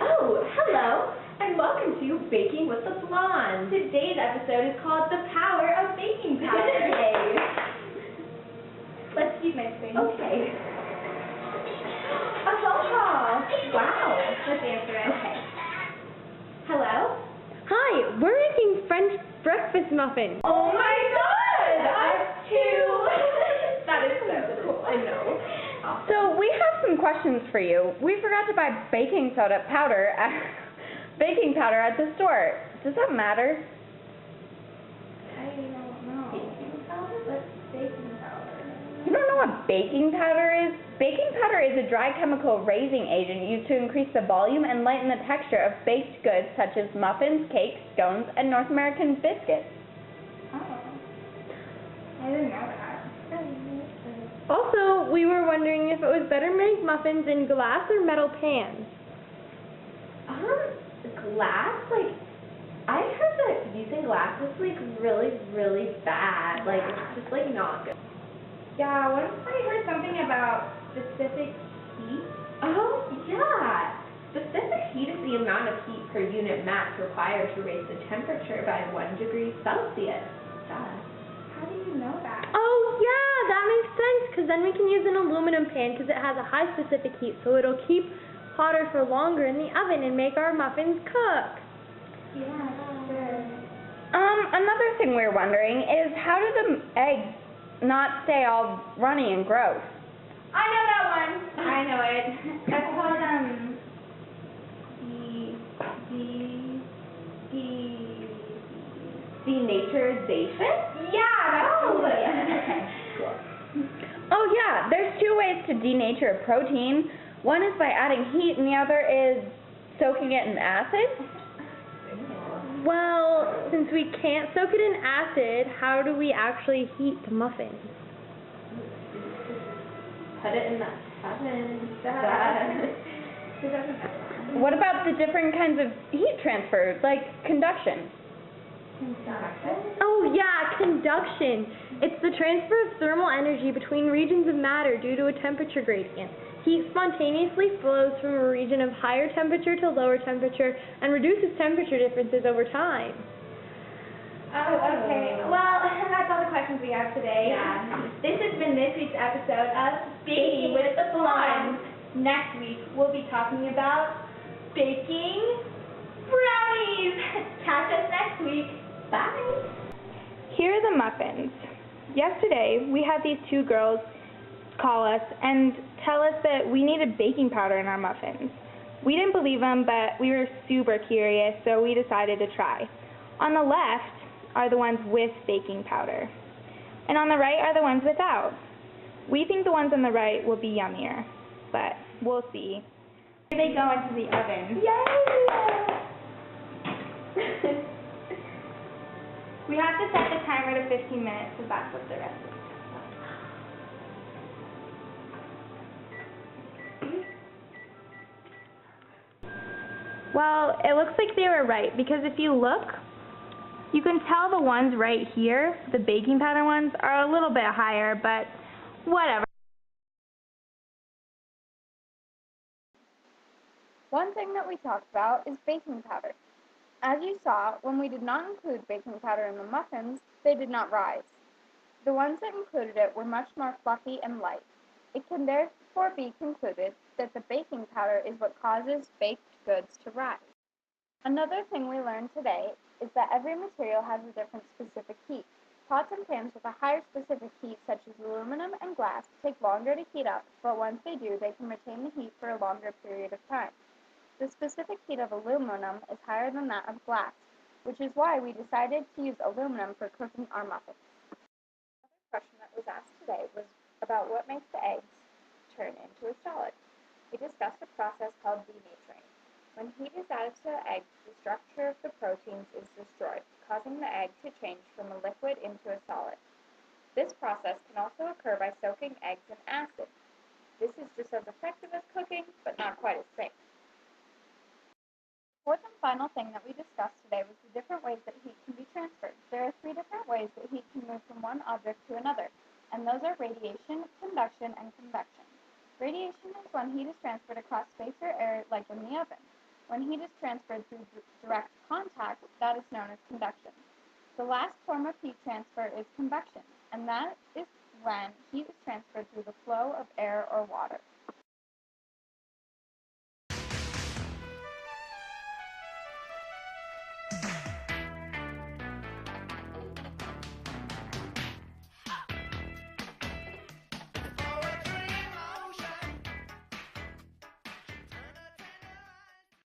Oh, hello, and welcome to Baking with the Blondes. Today's episode is called The Power of Baking Powder. Yay! Let's keep mixing. Okay. A phone call. Wow. Let's answer it. Okay. Hello? Hi, we're making French breakfast muffins. Oh my God! Us too. That is so cool. I know. Awesome. So we have some questions for you. We forgot to buy baking powder at the store. Does that matter? I don't know. Baking powder? What's baking powder? You don't know what baking powder is? Baking powder is a dry chemical raising agent used to increase the volume and lighten the texture of baked goods such as muffins, cakes, scones, and North American biscuits. Oh. I didn't know that. Also, we were wondering if it was better to make muffins in glass or metal pans. Glass? Like, I heard that using glass is like really, really bad. Like, it's just like not good. Yeah, what if I heard something about specific heat? Oh, yeah. Specific heat is the amount of heat per unit mass required to raise the temperature by 1 degree Celsius. Duh. How do you know that? Oh, yeah, that makes sense, because then we can use an aluminum pan because it has a high specific heat, so it'll keep hotter for longer in the oven and make our muffins cook. Yeah, that's good. Another thing we're wondering is how do the eggs not stay all runny and gross? I know that one. I know it. That's called denaturization? Yeah, that's Oh, it. okay. Cool. Oh yeah, there's two ways to denature a protein. One is by adding heat and the other is soaking it in acid. Well, since we can't soak it in acid, how do we actually heat the muffins? Put it in the oven. It doesn't matter. What about the different kinds of heat transfer, like conduction? Oh yeah, conduction. It's the transfer of thermal energy between regions of matter due to a temperature gradient. Heat spontaneously flows from a region of higher temperature to lower temperature and reduces temperature differences over time. Oh, okay. Well, that's all the questions we have today. Yeah. This has been this week's episode of Baking with the Blondes. Next week, we'll be talking about baking brownies. Catch us next week. Bye. Here are the muffins. Yesterday, we had these two girls call us and tell us that we needed baking powder in our muffins. We didn't believe them, but we were super curious, so we decided to try. On the left are the ones with baking powder, and on the right are the ones without. We think the ones on the right will be yummier, but we'll see. Here they go into the oven. Yay! We have to set the timer to 15 minutes because that's what the rest is. Well, it looks like they were right because if you look, you can tell the ones right here, the baking powder ones, are a little bit higher, but whatever. One thing that we talked about is baking powder. As you saw, when we did not include baking powder in the muffins, they did not rise. The ones that included it were much more fluffy and light. It can therefore be concluded that the baking powder is what causes baked goods to rise. Another thing we learned today is that every material has a different specific heat. Pots and pans with a higher specific heat, such as aluminum and glass, take longer to heat up, but once they do, they can retain the heat for a longer period of time. The specific heat of aluminum is higher than that of glass, which is why we decided to use aluminum for cooking our muffins. Another question that was asked today was about what makes the eggs turn into a solid. We discussed a process called denaturing. When heat is added to the egg, the structure of the proteins is destroyed, causing the egg to change from a liquid into a solid. This process can also occur by soaking eggs in acid. This is just as effective as cooking, but not quite as safe. The fourth and final thing that we discussed today was the different ways that heat can be transferred. There are 3 different ways that heat can move from one object to another. and those are radiation, conduction, and convection. Radiation is when heat is transferred across space or air, like in the oven. When heat is transferred through direct contact, that is known as conduction. The last form of heat transfer is convection, and that is when heat is transferred through the flow of air or water.